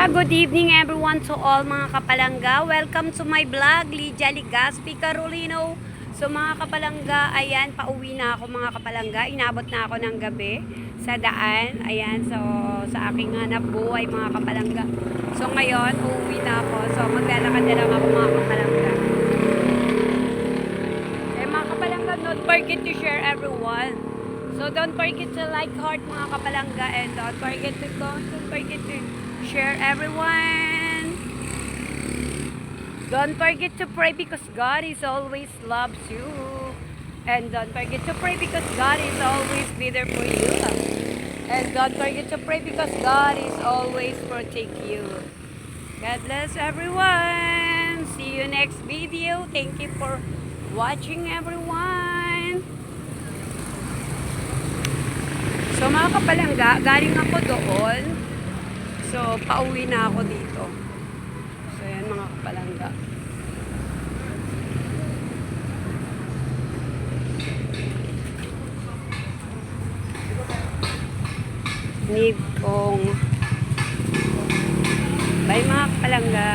Good evening everyone to all mga kapalangga. Welcome to my vlog, Lydia Ligaspi Carolino. So mga kapalangga, ayan, pauwi na ako mga kapalangga. Inabot na ako ng gabi sa daan. Ayan, so sa aking hanap buhay mga kapalangga. So ngayon, uuwi na ako. So maglalakad na lang ako mga kapalangga. Eh mga kapalangga, don't forget to share everyone. So don't forget to like, heart mga kapalangga, and don't forget to share everyone. Don't forget to pray because God is always loves you. And don't forget to pray because God is always be there for you. And don't forget to pray because God is always protect you. God bless everyone. See you next video. Thank you for watching everyone. So mga kapalangga, galing ako doon. So pauwi na ako dito. So yan mga kapalangga. Need kong bye mga kapalangga.